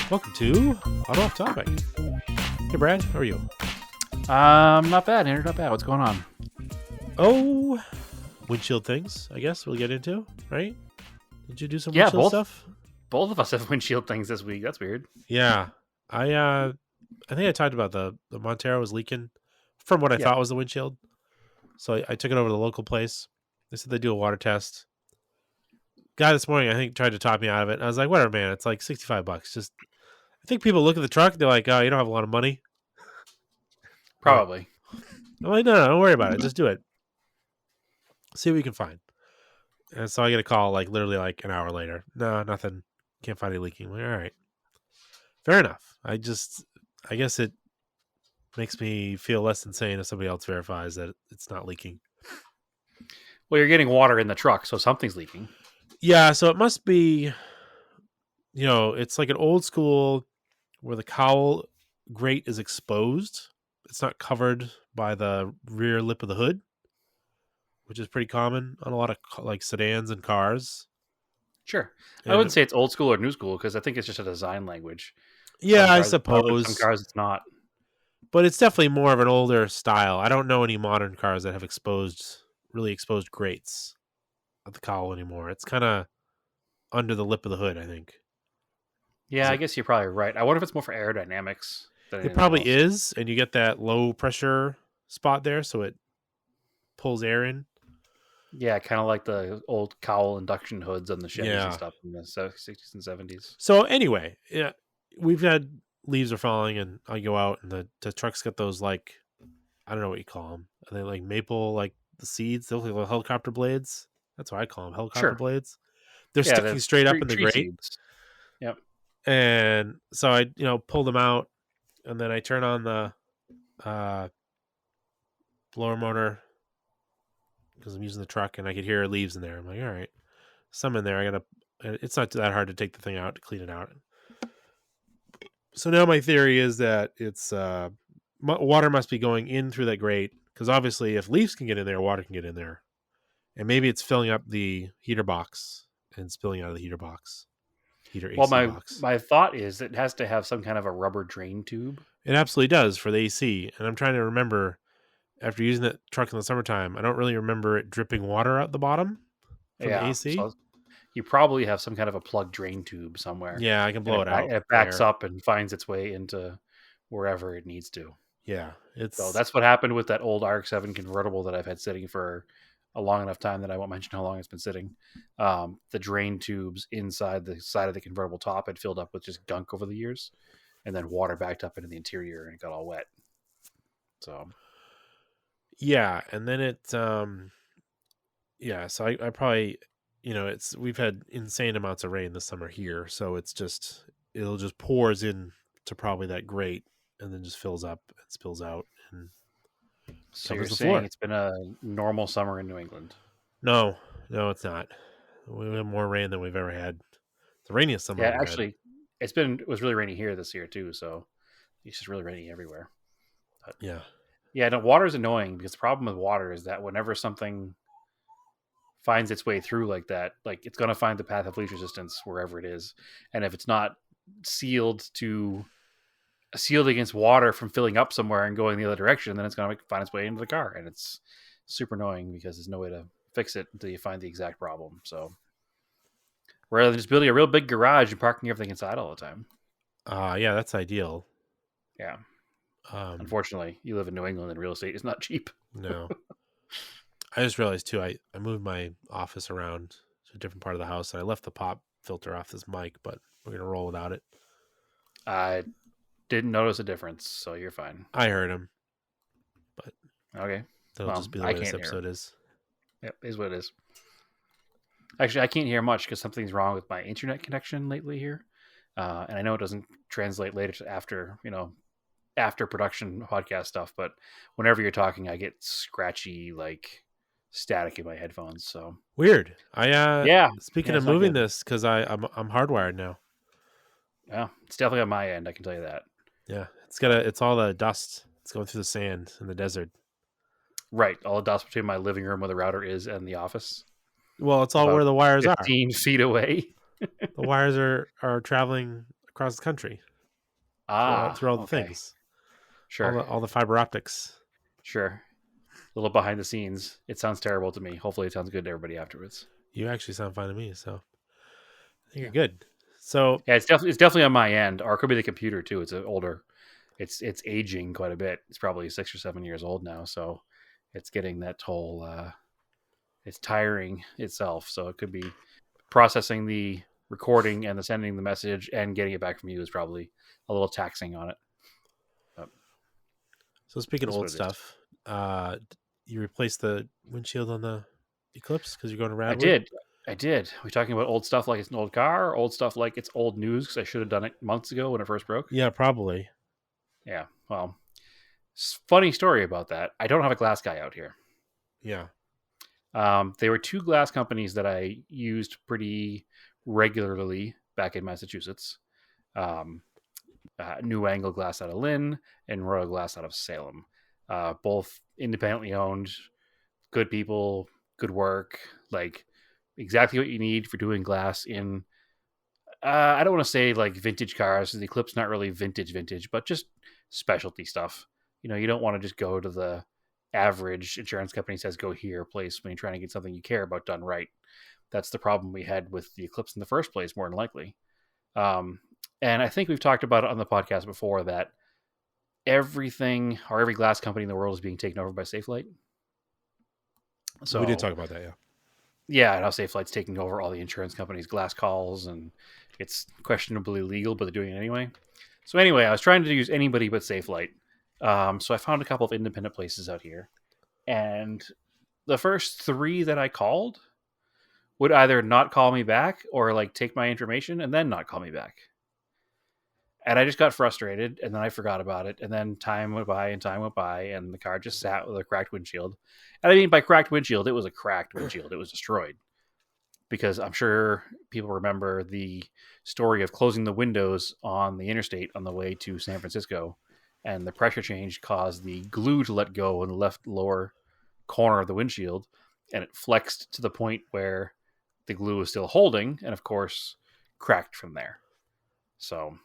Welcome to Auto Off Topic. Hey, Brad, how are you? Not bad, Andrew. Not bad. What's going on? Oh, windshield things, I guess we'll get into, right? Did you do some windshield stuff? Both of us have windshield things this week. That's weird. Yeah. I think I talked about the Montero was leaking from what I thought was the windshield. So I took it over to the local place. They said they do a water test. Guy this morning, I think, tried to talk me out of it. And I was like, whatever, man. It's like $65. Just, I think people look at the truck, they're like, oh, you don't have a lot of money. Probably. I'm like, no, don't worry about it. Just do it. See what you can find. And so I get a call literally an hour later. No, nothing. Can't find any leaking. I'm like, all right. Fair enough. I guess it makes me feel less insane if somebody else verifies that it's not leaking. Well, you're getting water in the truck, so something's leaking. Yeah, so it must be, it's like an old school where the cowl grate is exposed. It's not covered by the rear lip of the hood, which is pretty common on a lot of sedans and cars. Sure. I wouldn't say it's old school or new school because I think it's just a design language. Yeah, I suppose. Some cars it's not. But it's definitely more of an older style. I don't know any modern cars that have really exposed grates of the cowl anymore. It's kind of under the lip of the hood, I think. Yeah, I guess you're probably right. I wonder if it's more for aerodynamics. It probably is, and you get that low pressure spot there, so it pulls air in. Yeah, kind of like the old cowl induction hoods on the Chevys and stuff in the 60s and 70s. So anyway, yeah, we've had leaves are falling, and I go out, and the truck's got those I don't know what you call them. Are they like maple, the seeds? They look like helicopter blades. That's what I call them, helicopter blades. They're sticking straight up in the grate. Seeds. Yep. And so I, pull them out, and then I turn on the blower motor because I'm using the truck, and I could hear leaves in there. I'm like, all right, some in there. It's not that hard to take the thing out to clean it out. So now my theory is that it's water must be going in through that grate because obviously if leaves can get in there, water can get in there, and maybe it's filling up the heater box and spilling out of the heater box. AC box. My thought is it has to have some kind of a rubber drain tube. It absolutely does for the AC, and I'm trying to remember after using that truck in the summertime, I don't really remember it dripping water out the bottom from the AC. So you probably have some kind of a plug drain tube somewhere. Yeah, I can blow it out. It backs up and finds its way into wherever it needs to. Yeah, so that's what happened with that old RX-7 convertible that I've had sitting for a long enough time that I won't mention how long it's been sitting. The drain tubes inside the side of the convertible top had filled up with just gunk over the years, and then water backed up into the interior and it got all wet. So, yeah, and then it, so I probably, we've had insane amounts of rain this summer here, so it'll just pours in to probably that grate and then just fills up and spills out and so you're saying it's been a normal summer in New England? No, it's not. We have more rain than we've ever had. The rainiest summer. Yeah, actually, it was really rainy here this year too. So it's just really rainy everywhere. But, yeah. No, water is annoying because the problem with water is that whenever something finds its way through like that, it's going to find the path of least resistance wherever it is, and if it's not sealed against water from filling up somewhere and going the other direction, then it's going to find its way into the car, and it's super annoying because there's no way to fix it until you find the exact problem. So rather than just building a real big garage and parking everything inside all the time. Yeah, that's ideal. Yeah. Unfortunately, you live in New England and real estate is not cheap. No. I just realized too, I moved my office around to a different part of the house, and I left the pop filter off this mic, but we're going to roll without it. I didn't notice a difference, so you're fine. I heard him, but okay, that'll just be the way this episode is. Yep, is what it is. Actually, I can't hear much because something's wrong with my internet connection lately here, and I know it doesn't translate later to after production podcast stuff. But whenever you're talking, I get scratchy static in my headphones. So weird. Speaking of moving this, because I'm hardwired now. Yeah, it's definitely on my end. I can tell you that. Yeah, it's all the dust. It's going through the sand in the desert. Right, all the dust between my living room where the router is and the office. Well, it's all where the wires 15 feet away. The wires are traveling across the country. Through all the Okay. things, Sure. all the fiber optics. Sure. A little behind the scenes. It sounds terrible to me. Hopefully it sounds good to everybody afterwards. You actually sound fine to me, so I think Yeah. you're good. So Yeah, it's definitely on my end, or it could be the computer too. It's older. It's aging quite a bit. It's probably 6 or 7 years old now, so it's getting that toll. It's tiring itself, so it could be processing the recording and the sending the message and getting it back from you is probably a little taxing on it. But so speaking of that's old what it is. stuff, you replaced the windshield on the Eclipse because you're going to I Radwood. did. I did. We're talking about old stuff like it's an old car, or old stuff like it's old news because I should have done it months ago when it first broke. Yeah, probably. Yeah. Well, funny story about that. I don't have a glass guy out here. Yeah. There were two glass companies that I used pretty regularly back in Massachusetts. Um, New Angle Glass out of Lynn and Royal Glass out of Salem. Both independently owned, good people, good work, like exactly what you need for doing glass in. I don't want to say like vintage cars. The Eclipse not really vintage, but just specialty stuff. You don't want to just go to the average insurance company says go here place when you're trying to get something you care about done right. That's the problem we had with the Eclipse in the first place, more than likely. And I think we've talked about it on the podcast before that everything or every glass company in the world is being taken over by Safelite. So we did talk about that, yeah. Yeah, and how Safelite's taking over all the insurance companies' glass calls, and it's questionably legal, but they're doing it anyway. So anyway, I was trying to use anybody but Safelite. So I found a couple of independent places out here, and the first three that I called would either not call me back or like take my information and then not call me back. And I just got frustrated, and then I forgot about it. And then time went by, and the car just sat with a cracked windshield. And I mean, by cracked windshield, it was a cracked windshield. It was destroyed. Because I'm sure people remember the story of closing the windows on the interstate on the way to San Francisco. And the pressure change caused the glue to let go in the left lower corner of the windshield. And it flexed to the point where the glue was still holding. And of course, cracked from there. So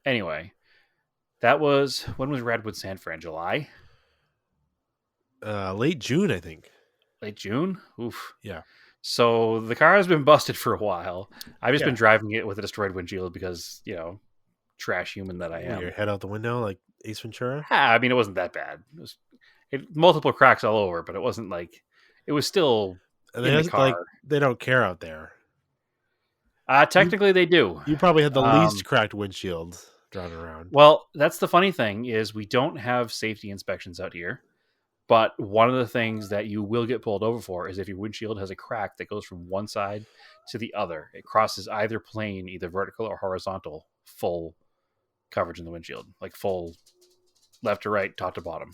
anyway, when was Radwood San Fran? July? Late June, I think. Late June? Oof. Yeah. So the car has been busted for a while. I've just been driving it with a destroyed windshield because, trash human that I am. Your head out the window like Ace Ventura? I mean, it wasn't that bad. It multiple cracks all over, but it wasn't like, it was still in the car. Like, they don't care out there. Technically, they do. You probably had the least cracked windshield driving around. Well, that's the funny thing is we don't have safety inspections out here. But one of the things that you will get pulled over for is if your windshield has a crack that goes from one side to the other. It crosses either plane, either vertical or horizontal, full coverage in the windshield, like full left to right, top to bottom.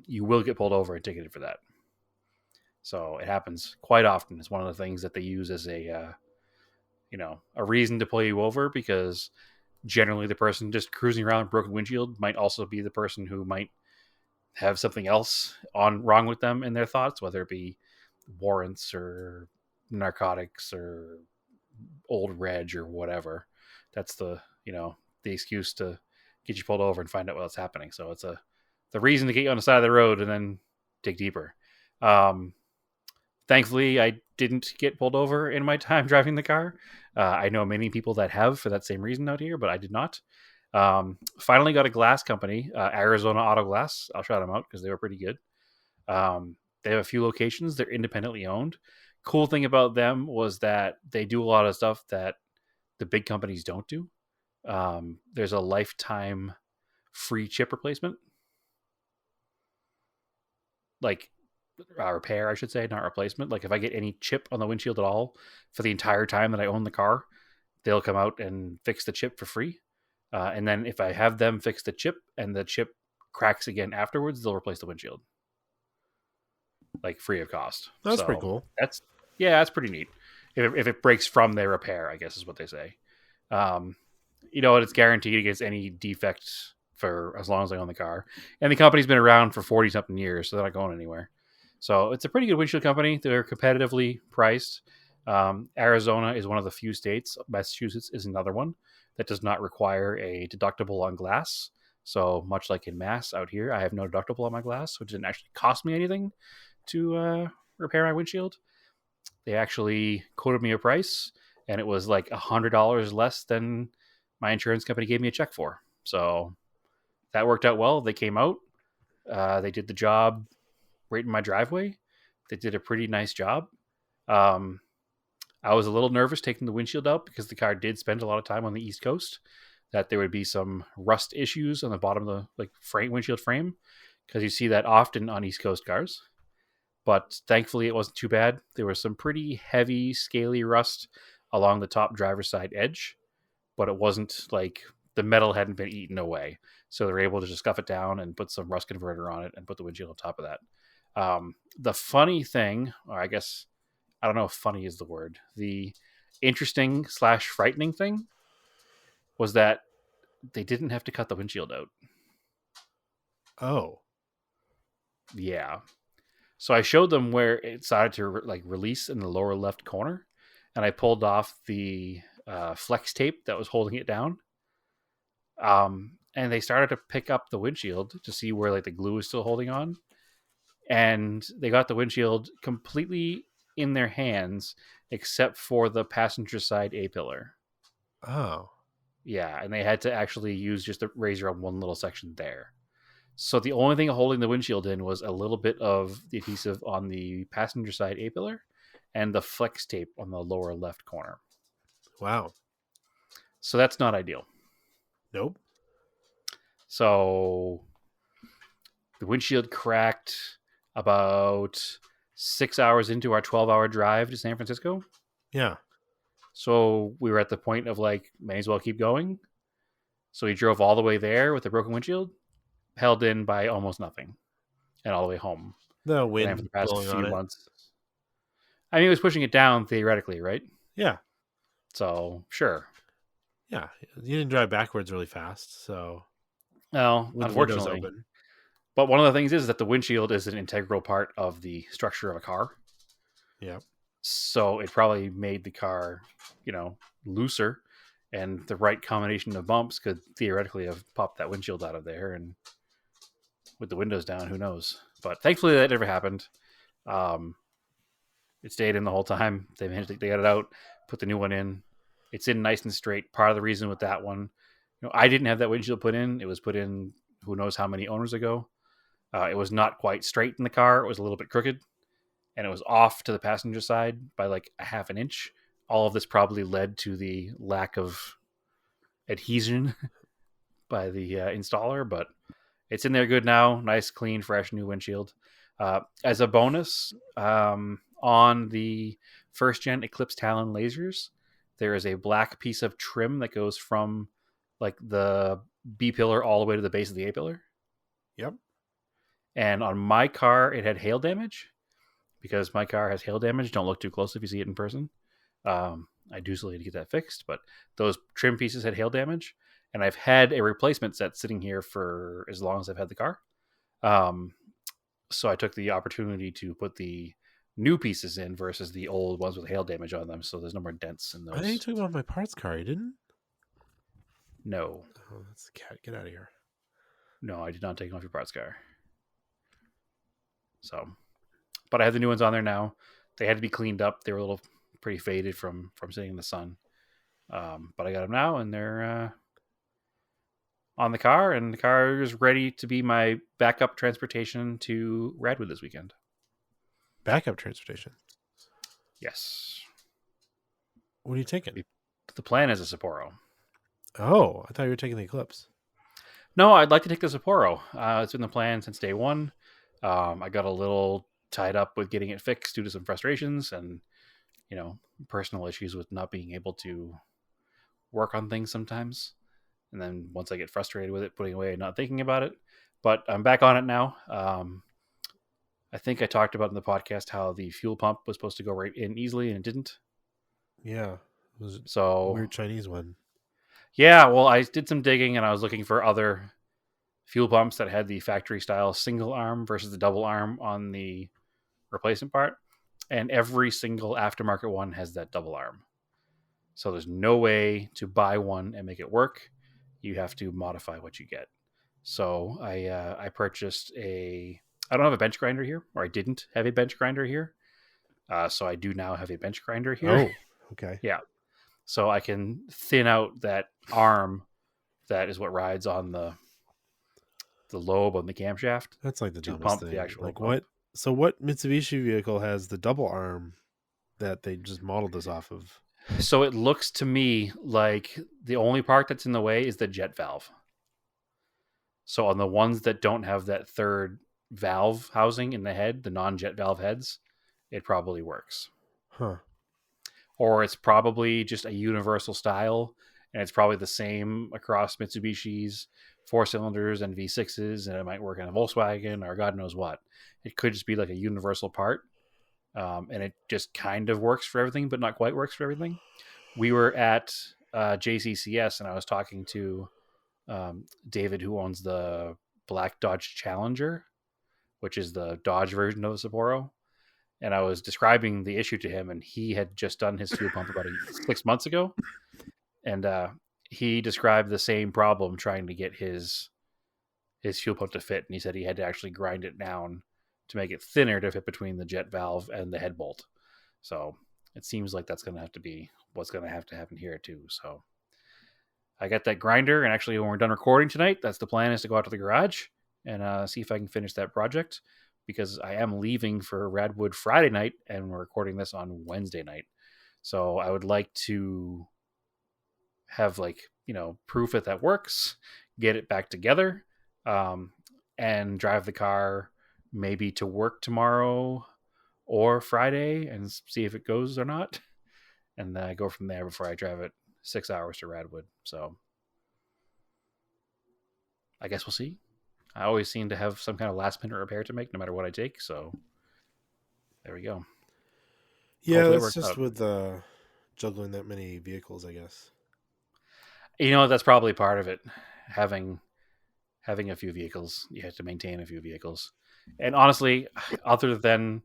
You will get pulled over and ticketed for that. So it happens quite often. It's one of the things that they use as a reason to pull you over, because generally the person just cruising around with broken windshield might also be the person who might have something else wrong with them in their thoughts, whether it be warrants or narcotics or old reg or whatever. That's the excuse to get you pulled over and find out what's happening. So it's the reason to get you on the side of the road and then dig deeper. Thankfully, I didn't get pulled over in my time driving the car. I know many people that have for that same reason out here, but I did not. Finally got a glass company, Arizona Auto Glass. I'll shout them out because they were pretty good. They have a few locations. They're independently owned. Cool thing about them was that they do a lot of stuff that the big companies don't do. There's a lifetime free chip replacement. Like repair, I should say, not replacement. Like if I get any chip on the windshield at all for the entire time that I own the car, they'll come out and fix the chip for free. And then if I have them fix the chip and the chip cracks again afterwards, they'll replace the windshield. Like free of cost. That's pretty cool. That's pretty neat. If it breaks from their repair, I guess is what they say. It's guaranteed against any defects for as long as I own the car. And the company's been around for 40 something years, so they're not going anywhere. So it's a pretty good windshield company. They're competitively priced. Arizona is one of the few states. Massachusetts is another one that does not require a deductible on glass. So much like in Mass out here, I have no deductible on my glass, which didn't actually cost me anything to repair my windshield. They actually quoted me a price, and it was like $100 less than my insurance company gave me a check for. So that worked out well. They came out. They did the job right in my driveway. They did a pretty nice job. I was a little nervous taking the windshield out because the car did spend a lot of time on the East Coast. That there would be some rust issues on the bottom of the windshield frame, because you see that often on East Coast cars. But thankfully, it wasn't too bad. There was some pretty heavy, scaly rust along the top driver's side edge, but it wasn't like the metal hadn't been eaten away. So they were able to just scuff it down and put some rust converter on it and put the windshield on top of that. The funny thing, or I guess, I don't know if funny is the word, the interesting / frightening thing was that they didn't have to cut the windshield out. Oh. Yeah. So I showed them where it started to release in the lower left corner, and I pulled off the flex tape that was holding it down. And they started to pick up the windshield to see where the glue is still holding on. And they got the windshield completely in their hands, except for the passenger side A-pillar. Oh. Yeah, and they had to actually use just a razor on one little section there. So the only thing holding the windshield in was a little bit of the adhesive on the passenger side A-pillar and the flex tape on the lower left corner. Wow. So that's not ideal. Nope. So the windshield cracked about 6 hours into our 12-hour drive to San Francisco. Yeah. So we were at the point of may as well keep going. So we drove all the way there with a broken windshield, held in by almost nothing, and all the way home. The wind and for the past blowing few on months. I mean, it was pushing it down theoretically, right? Yeah. So sure. Yeah, you didn't drive backwards really fast, so. No, with unfortunately. The windows open. But one of the things is that the windshield is an integral part of the structure of a car. Yeah. So it probably made the car, looser, and the right combination of bumps could theoretically have popped that windshield out of there. And with the windows down, who knows? But thankfully, that never happened. It stayed in the whole time. They got it out, put the new one in. It's in nice and straight. Part of the reason with that one, I didn't have that windshield put in. It was put in who knows how many owners ago. It was not quite straight in the car. It was a little bit crooked, and it was off to the passenger side by a half an inch. All of this probably led to the lack of adhesion by the installer, but it's in there good now. Nice, clean, fresh, new windshield. As a bonus, on the first gen Eclipse Talon lasers, there is a black piece of trim that goes from the B pillar all the way to the base of the A pillar. Yep. And on my car, it had hail damage. Because my car has hail damage, don't look too close if you see it in person. I do still need to get that fixed, but those trim pieces had hail damage, and I've had a replacement set sitting here for as long as I've had the car. So I took the opportunity to put the new pieces in versus the old ones with hail damage on them, so there's no more dents in those. I think you took them off my parts car, you didn't? No. Oh, that's the cat. Get out of here. No, I did not take them off your parts car. So, but I have the new ones on there now. They had to be cleaned up. They were a little pretty faded from sitting in the sun. But I got them now, and they're on the car, and the car is ready to be my backup transportation to Radwood this weekend. Backup transportation? Yes. What are you taking? The plan is a Sapporo. Oh, I thought you were taking the Eclipse. No, I'd like to take the Sapporo. It's been the plan since day one. I got a little tied up with getting it fixed due to some frustrations and, personal issues with not being able to work on things sometimes. And then once I get frustrated with it, putting it away and not thinking about it. But I'm back on it now. I think I talked about in the podcast how the fuel pump was supposed to go right in easily, and it didn't. Yeah. It was a weird Chinese one. Yeah, well, I did some digging, and I was looking for other fuel pumps that had the factory-style single arm versus the double arm on the replacement part. and every single aftermarket one has that double arm. So there's no way to buy one and make it work. You have to modify what you get. So I purchased a. I don't have a bench grinder here, or I didn't have a bench grinder here. So I do now have a bench grinder here. Oh, okay. Yeah. So I can thin out that arm that is what rides on the lobe on the camshaft. That's like the to dumbest pump thing. the actual Like pump. what? So what Mitsubishi vehicle has the double arm that they just modeled this off of? So it looks to me like the only part that's in the way is the jet valve. So on the ones that don't have that third valve housing in the head, the non-jet valve heads, it probably works. Huh. Or it's probably just a universal style, and it's probably the same across Mitsubishi's 4-cylinders and V6s, and it might work in a Volkswagen or God knows what. It could just be like a universal part, and it just kind of works for everything, but not quite works for everything. We were at JCCS, and I was talking to David, who owns the black Dodge Challenger, which is the Dodge version of the Sapporo. And I was describing the issue to him, and he had just done his fuel pump about 6 months ago. And he described the same problem trying to get his fuel pump to fit. And he said he had to actually grind it down to make it thinner to fit between the jet valve and the head bolt. So it seems like that's going to have to be what's going to have to happen here too. So I got that grinder, and actually when we're done recording tonight, that's the plan, is to go out to the garage and see if I can finish that project, because I am leaving for Radwood Friday night, and we're recording this on Wednesday night. So I would like to have, like, proof that works, get it back together, and drive the car maybe to work tomorrow or Friday and see if it goes or not, and then I go from there before I drive it 6 hours to Radwood. So I guess we'll see. I always seem to have some kind of last minute repair to make no matter what I take. So there we go. Yeah, hopefully that's just out. With juggling that many vehicles, I guess. That's probably part of it. Having a few vehicles, you have to maintain a few vehicles. And honestly, other than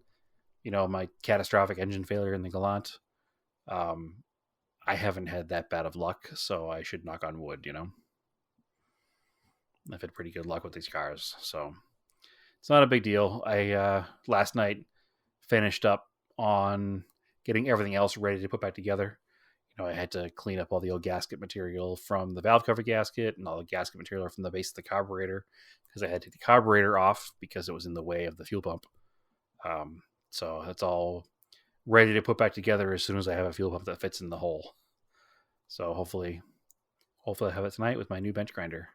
my catastrophic engine failure in the Galant, I haven't had that bad of luck, so I should knock on wood. I've had pretty good luck with these cars, so it's not a big deal. I last night finished up on getting everything else ready to put back together. I had to clean up all the old gasket material from the valve cover gasket and all the gasket material from the base of the carburetor, because I had to take the carburetor off because it was in the way of the fuel pump. So that's all ready to put back together as soon as I have a fuel pump that fits in the hole. So hopefully I have it tonight with my new bench grinder.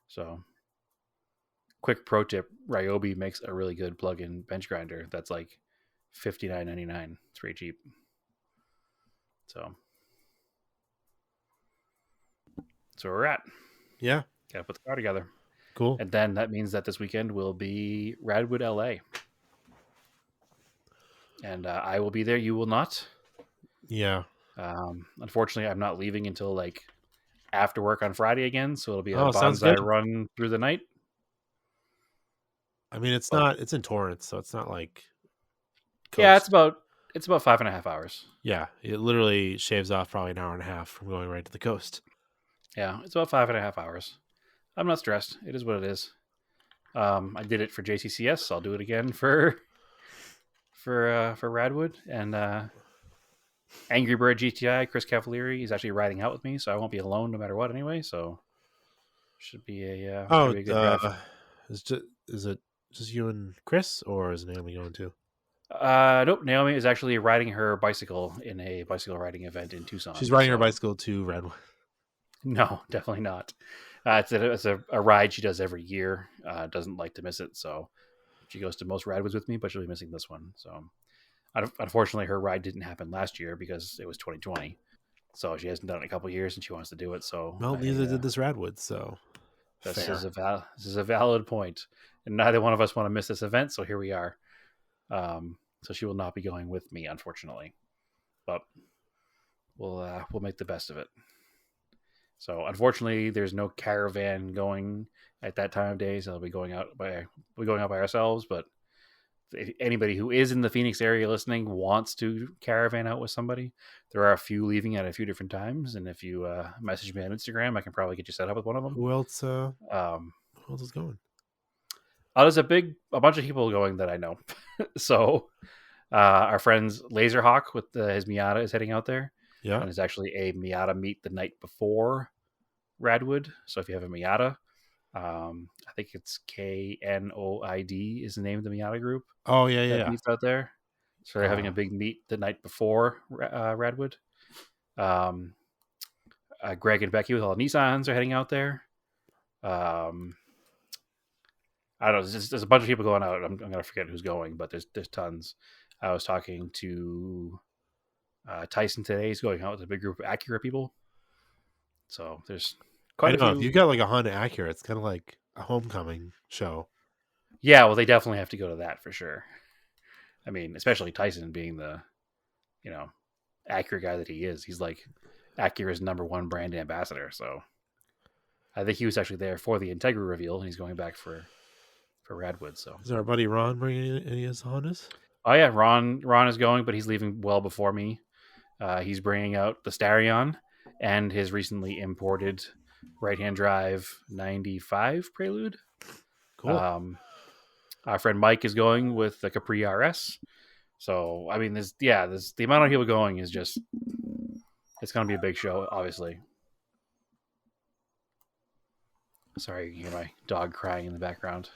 So quick pro tip, Ryobi makes a really good plug-in bench grinder that's like $59.99. It's pretty cheap. So that's where we're at. Yeah. Gotta put the car together. Cool. And then that means that this weekend will be Radwood, LA. And I will be there. You will not. Yeah. Unfortunately, I'm not leaving until like after work on Friday again. So it'll be a bonsai run through the night. I mean, it's in Torrance, so it's not like coast. Yeah, it's about 5.5 hours. Yeah, it literally shaves off probably an hour and a half from going right to the coast. Yeah, it's about 5.5 hours. I'm not stressed. It is what it is. I did it for JCCS. So I'll do it again for Radwood. And Angry Bird GTI, Chris Cavalieri, is actually riding out with me, so I won't be alone no matter what anyway. So should be a good drive. Is it just you and Chris, or is Naomi going too? Nope. Naomi is actually riding her bicycle in a bicycle riding event in Tucson. She's riding her bicycle to Redwood. No, definitely not. It's a ride she does every year. Doesn't like to miss it, so she goes to most Radwoods with me, but she'll be missing this one. So unfortunately, her ride didn't happen last year because it was 2020. So she hasn't done it in a couple of years, and she wants to do it. So neither did this Radwood. So this is a valid point, and neither one of us want to miss this event. So here we are. So she will not be going with me, unfortunately, but we'll make the best of it. So unfortunately, there's no caravan going at that time of day, so we'll be going out by ourselves. But if anybody who is in the Phoenix area listening wants to caravan out with somebody, there are a few leaving at a few different times. And if you message me on Instagram, I can probably get you set up with one of them. Who else is going? There's a bunch of people going that I know. So our friends Laserhawk with his Miata is heading out there. Yeah. And it's actually a Miata meet the night before Radwood. So if you have a Miata, I think it's KNOID is the name of the Miata group. Oh, yeah. That meets out there. So they're having a big meet the night before Radwood. Greg and Becky with all the Nissans are heading out there. I don't know. There's a bunch of people going out. I'm going to forget who's going, but there's tons. I was talking to Tyson today. He's going out with a big group of Acura people. So there's quite a few. If you've got like a Honda Acura, it's kind of like a homecoming show. Yeah, well, they definitely have to go to that for sure. I mean, especially Tyson being the, Acura guy that he is. He's like Acura's #1 brand ambassador. So I think he was actually there for the Integra reveal, and he's going back for Radwood. So is our buddy Ron bringing any of his Hondas? Oh yeah, Ron is going, but he's leaving well before me. He's bringing out the Starion and his recently imported right-hand drive 95 Prelude. Cool. Our friend Mike is going with the Capri RS. So, I mean, there's the amount of people going is just, it's going to be a big show, obviously. Sorry, you can hear my dog crying in the background.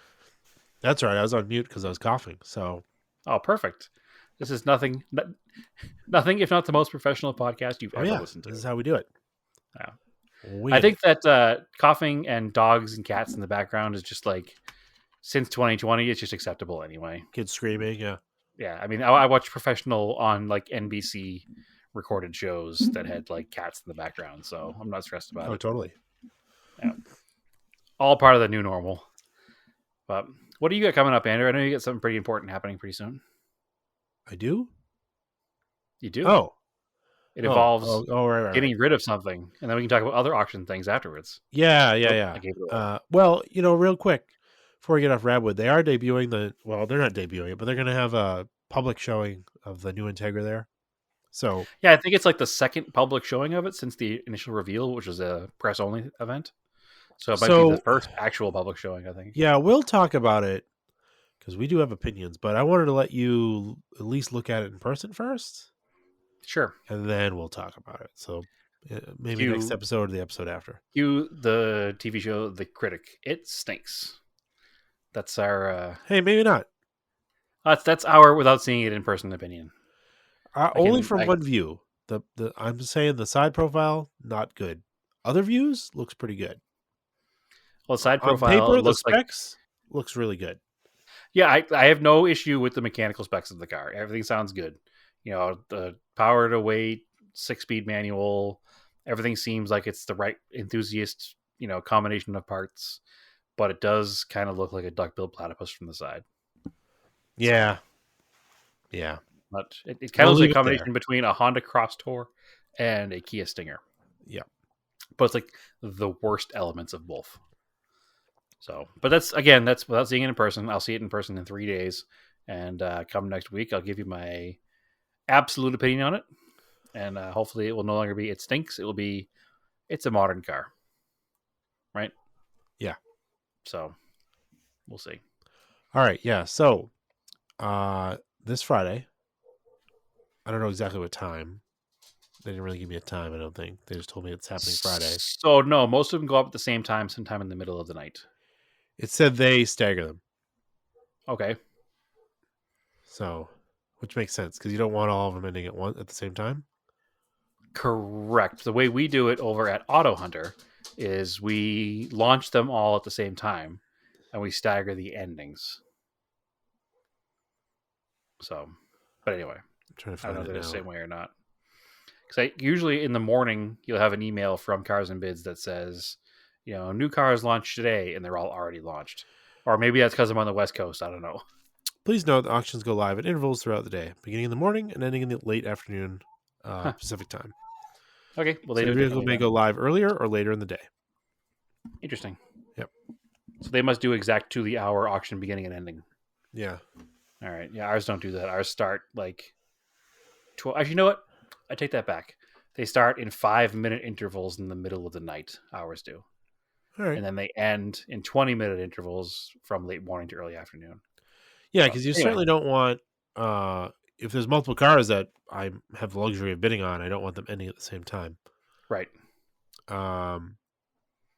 That's right. I was on mute because I was coughing. So, oh, perfect. This is nothing if not the most professional podcast you've ever listened to. This is how we do it. Yeah. I think that coughing and dogs and cats in the background is just like, since 2020, it's just acceptable anyway. Kids screaming, yeah. Yeah, I mean, I watch professional on like NBC recorded shows that had like cats in the background, so I'm not stressed about it. Oh, totally. Yeah. All part of the new normal. But what do you got coming up, Andrew? I know you got something pretty important happening pretty soon. I do? You do? Oh. It involves right. getting rid of something, and then we can talk about other auction things afterwards. Yeah. Well, real quick, before we get off Radwood, they are debuting they're not debuting it, but they're going to have a public showing of the new Integra there. So yeah, I think it's like the second public showing of it since the initial reveal, which was a press-only event. So it might be the first actual public showing, I think. Yeah, we'll talk about it because we do have opinions, but I wanted to let you at least look at it in person first. Sure. And then we'll talk about it. So maybe next episode or the episode after. The TV show The Critic. It stinks. That's our... Hey, maybe not. That's our without seeing it in person opinion. Only from one view. I'm saying the side profile, not good. Other views, looks pretty good. Well, side profile on paper, looks the specs looks really good. Yeah, I have no issue with the mechanical specs of the car. Everything sounds good. The power to weight, 6-speed manual, everything seems like it's the right enthusiast, combination of parts. But it does kind of look like a duck-billed platypus from the side. Yeah. Yeah. But it kind of looks like a combination between a Honda Cross Tour and a Kia Stinger. Yeah. But it's like the worst elements of both. So, but that's without seeing it in person. I'll see it in person in 3 days. And come next week, I'll give you my absolute opinion on it. And hopefully it will no longer be it stinks. It will be it's a modern car. Right? Yeah. So, we'll see. All right. Yeah. So, this Friday, I don't know exactly what time. They didn't really give me a time, I don't think. They just told me it's happening Friday. So, no, most of them go up at the same time, sometime in the middle of the night. It said they stagger them. Okay. So, which makes sense, because you don't want all of them ending at the same time? Correct. The way we do it over at Auto Hunter is we launch them all at the same time, and we stagger the endings. So, but anyway, I'm trying to find I don't know if it they're now. the same way or not. Because usually in the morning, you'll have an email from Cars and Bids that says, new cars launched today, and they're all already launched. Or maybe that's because I'm on the West Coast. I don't know. Please note the auctions go live at intervals throughout the day, beginning in the morning and ending in the late afternoon Pacific time. Okay. Well, they so the vehicle may go live earlier or later in the day. Interesting. Yep. So they must do exact to the hour auction beginning and ending. Yeah. All right. Yeah, ours don't do that. Ours start like 12. Actually, you know what? I take that back. They start in 5-minute intervals in the middle of the night. Ours do. All right. And then they end in 20-minute intervals from late morning to early afternoon. Yeah, So, because you anyway. certainly don't want if there's multiple cars that I have the luxury of bidding on, I don't want them ending at the same time. Right. Um,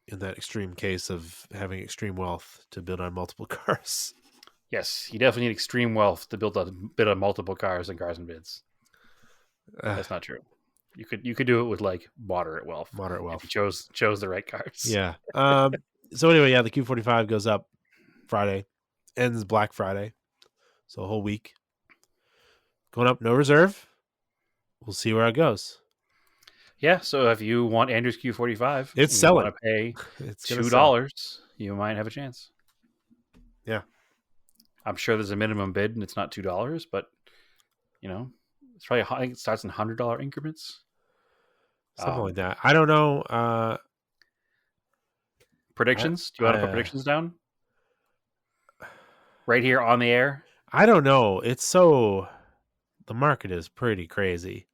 in that extreme case of having extreme wealth to bid on multiple cars. Yes, you definitely need extreme wealth to build a bid on multiple cars and cars and bids. That's not true. You could do it with like moderate wealth Moderate if you wealth. chose the right cars. Yeah. So anyway, yeah, the Q45 goes up Friday, ends Black Friday, so a whole week. Going up, no reserve. We'll see where it goes. Yeah, so if you want Andrew's Q45 It's and you want selling. to pay It's gonna sell. $2, you might have a chance. Yeah. I'm sure there's a minimum bid and it's not $2, but it's probably I think it starts in $100 increments. Something like that. I don't know. Predictions? Do you want to put predictions down? Right here on the air? I don't know. It's so the market is pretty crazy.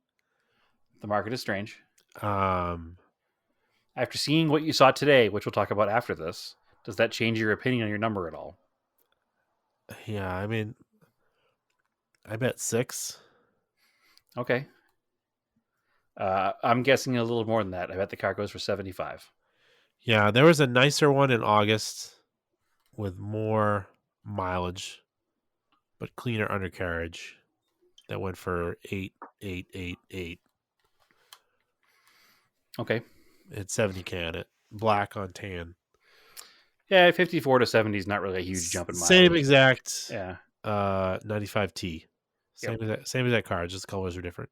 The market is strange. Um After seeing what you saw today, which we'll talk about after this, does that change your opinion on your number at all? yeah, I mean I bet 6. Okay. I'm guessing a little more than that. I bet the car goes for 75. Yeah, there was a nicer one in August with more mileage but cleaner undercarriage that went for 8,888. Okay. It's 70K on it. Black on tan. Yeah, 54 to 70 is not really a huge jump in Same mileage. exact Yeah. 95T. Yep. Same exact car, just the colors are different.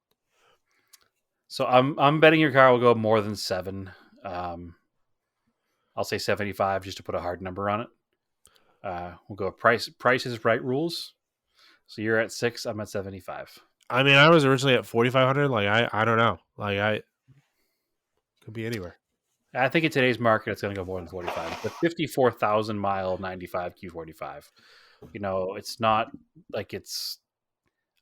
So I'm betting your car will go more than 7. I'll say 75 just to put a hard number on it. We'll go price is right rules. So you're at 6, I'm at 75. I mean, I was originally at 4,500. Like I don't know. Like I could be anywhere. I think in today's market it's going to go more than 45. The 54,000 mile 95 Q45. It's not like it's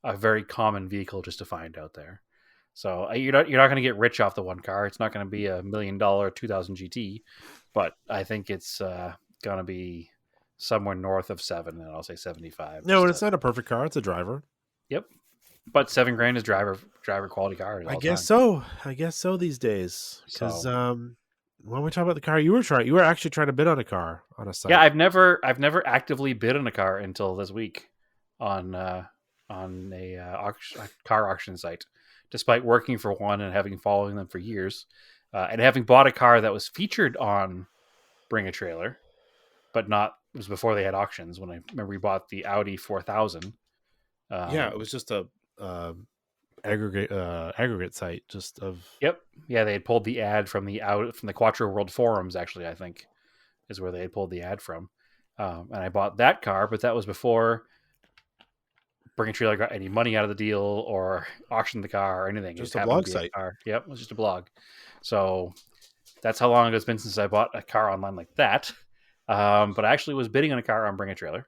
a very common vehicle just to find out there. So you're not going to get rich off the one car. It's not going to be $1 million 2000 GT, but I think it's going to be somewhere north of 7, and I'll say 75. No, and it's not a perfect car. It's a driver. Yep, but $7,000 is driver quality car. I guess so. I guess so these days. Because when we talk about the car you were actually trying to bid on a car on a site. Yeah, I've never actively bid on a car until this week on a car auction site, despite working for one and having following them for years, and having bought a car that was featured on Bring a Trailer, but not. It was before they had auctions. When I remember we bought the Audi 4000. Yeah, it was just a aggregate site just of. Yep. Yeah, they had pulled the ad from the Quattro World forums. Actually, I think is where they had pulled the ad from, and I bought that car, but that was before Bring a Trailer got any money out of the deal or auctioned the car or anything. Just a blog site. Yep, it was just a blog. So that's how long it's been since I bought a car online like that. But I actually was bidding on a car on Bring a Trailer.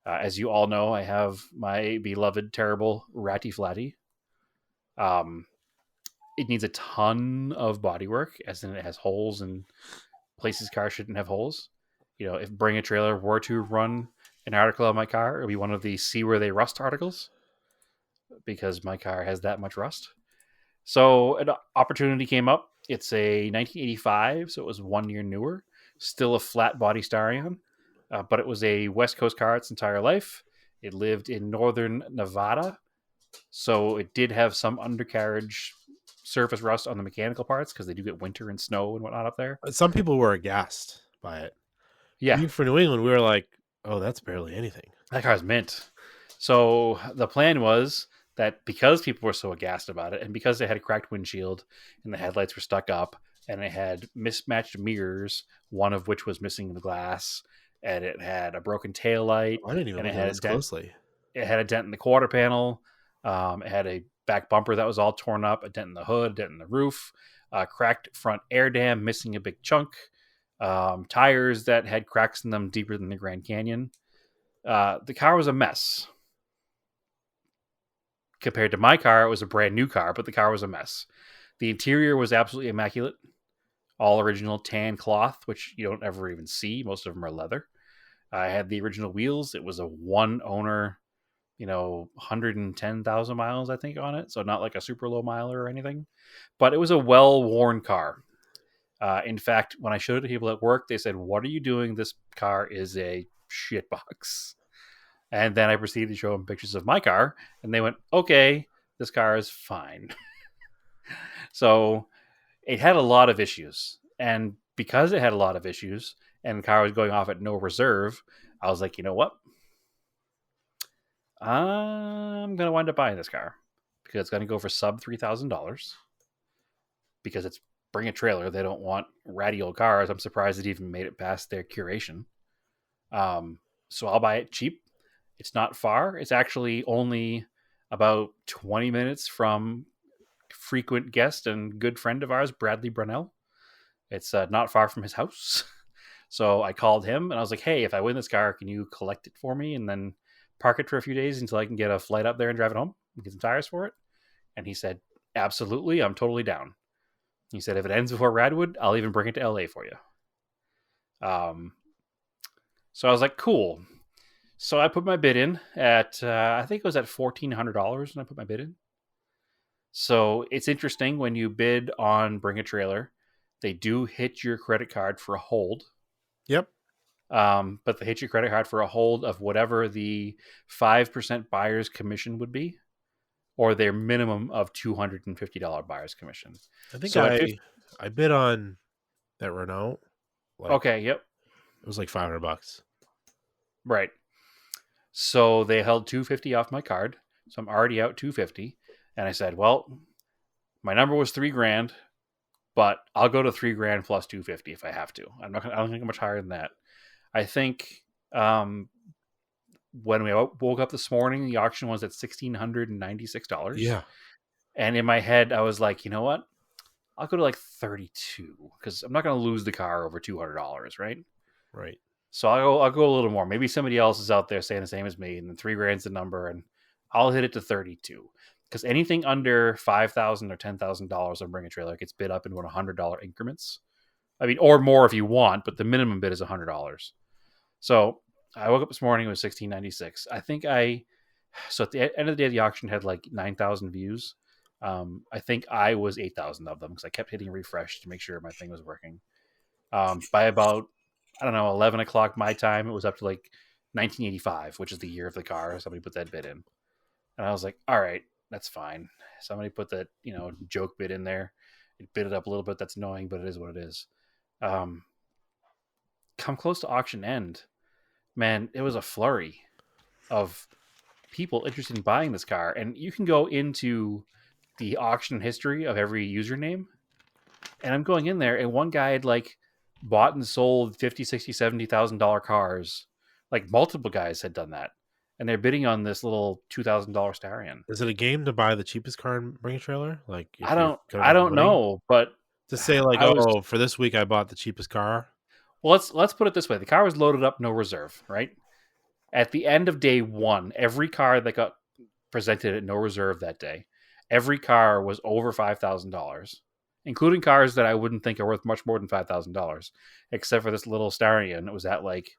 As you all know, I have my beloved, terrible Ratty Flatty. It needs a ton of bodywork, as in it has holes and places cars shouldn't have holes. If Bring a Trailer were to run an article on my car, it would be one of the see where they rust articles, because my car has that much rust. So an opportunity came up. It's a 1985, so it was 1 year newer. Still a flat body Starion, but it was a West Coast car its entire life. It lived in northern Nevada, so it did have some undercarriage surface rust on the mechanical parts because they do get winter and snow and whatnot up there. Some people were aghast by it. Yeah. For New England, we were like, oh, that's barely anything. That car's mint. So the plan was that because people were so aghast about it, and because they had a cracked windshield and the headlights were stuck up and it had mismatched mirrors, one of which was missing the glass, and it had a broken tail light. I didn't even look at it closely. It had a dent in the quarter panel. It had a back bumper that was all torn up, a dent in the hood, a dent in the roof, cracked front air dam, missing a big chunk, tires that had cracks in them deeper than the Grand Canyon. The car was a mess. compared to my car, it was a brand new car, but the car was a mess. The interior was absolutely immaculate. All original tan cloth, which you don't ever even see. Most of them are leather. I had the original wheels. It was a one owner, 110,000 miles, I think, on it. So not like a super low miler or anything, but it was a well-worn car. In fact, when I showed it to people at work, they said, "What are you doing? This car is a shitbox." And then I proceeded to show them pictures of my car, and they went, "Okay, this car is fine." So it had a lot of issues. And because it had a lot of issues and the car was going off at no reserve, I was like, you know what? I'm going to wind up buying this car because it's going to go for sub $3,000 because it's Bring a Trailer. They don't want ratty old cars. I'm surprised it even made it past their curation. So I'll buy it cheap. It's not far. It's actually only about 20 minutes from frequent guest and good friend of ours, Bradley Brunell. It's not far from his house. So I called him and I was like, hey, if I win this car, can you collect it for me and then park it for a few days until I can get a flight up there and drive it home and get some tires for it? And he said, absolutely, I'm totally down. He said, if it ends before Radwood, I'll even bring it to LA for you. So I was like, cool. So I put my bid in at, I think it was at $1,400 when I put my bid in. So it's interesting when you bid on Bring a Trailer, they do hit your credit card for a hold. Yep. But they hit your credit card for a hold of whatever the 5% buyer's commission would be, or their minimum of $250 buyer's commission. I think I bid on that Renault. Okay, yep. It was like $500. Right. So they held $250 off my card. So I'm already out $250. And I said, well, my number was $3,000, but I'll go to $3,000 plus $250 if I have to. I don't think I'm much higher than that. I think when we woke up this morning, the auction was at $1,696. Yeah. And in my head, I was like, you know what? I'll go to like 32 because I'm not going to lose the car over $200, right? Right. So I'll go a little more. Maybe somebody else is out there saying the same as me, and then $3,000's the number, and I'll hit it to 32. Because anything under $5,000 or $10,000 on Bring a Trailer gets bid up in $100 increments. I mean, or more if you want, but the minimum bid is $100. So I woke up this morning, it was $1,696. So at the end of the day, the auction had like 9,000 views. I think I was 8,000 of them because I kept hitting refresh to make sure my thing was working. By about, 11 o'clock my time, it was up to like 1985, which is the year of the car. Somebody put that bid in. And I was like, all right, that's fine. Somebody put that, joke bid in there. It bid it up a little bit. That's annoying, but it is what it is. Come close to auction end, man, it was a flurry of people interested in buying this car. And you can go into the auction history of every username. And I'm going in there, and one guy had like bought and sold $50,000, $60,000, $70,000 cars. Like multiple guys had done that. And they're bidding on this little $2,000 Starion. Is it a game to buy the cheapest car and Bring a Trailer? Like, I don't know, but to say like, for this week I bought the cheapest car. Well, let's put it this way: the car was loaded up, no reserve. Right at the end of day one, every car that got presented at no reserve that day, every car was over $5,000, including cars that I wouldn't think are worth much more than $5,000, except for this little Starion. It was at like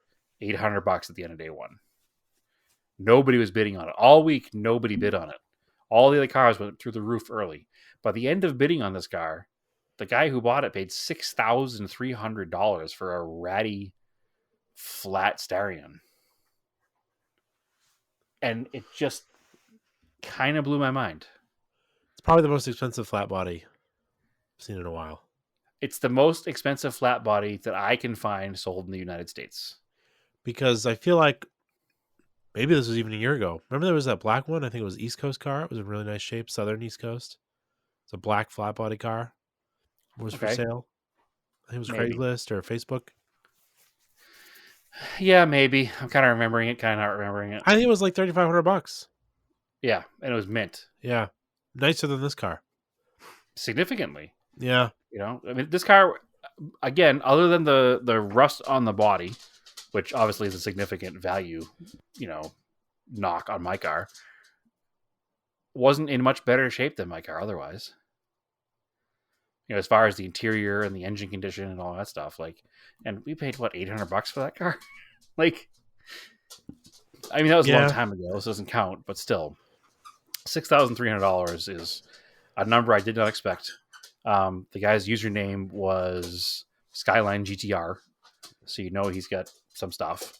$800 at the end of day one. Nobody was bidding on it. All week, nobody bid on it. All the other cars went through the roof early. By the end of bidding on this car, the guy who bought it paid $6,300 for a ratty, flat Starion. And it just kind of blew my mind. It's probably the most expensive flat body I've seen in a while. It's the most expensive flat body that I can find sold in the United States. Because I feel like maybe this was even a year ago. Remember there was that black one? I think it was East Coast car. It was in really nice shape. Southern East Coast. It's a black flat body car. It was for sale. I think it was Craigslist or Facebook. Yeah, maybe. I'm kind of remembering it, kind of not remembering it. I think it was like $3,500. Yeah, and it was mint. Yeah. Nicer than this car. Significantly. Yeah. I mean, this car, again, other than the rust on the body, which obviously is a significant value, knock on my car, wasn't in much better shape than my car otherwise. As far as the interior and the engine condition and all that stuff, and we paid what, $800 for that car? That was a long time ago, so it doesn't count, but still, $6,300 is a number I did not expect. The guy's username was Skyline GTR, so he's got some stuff.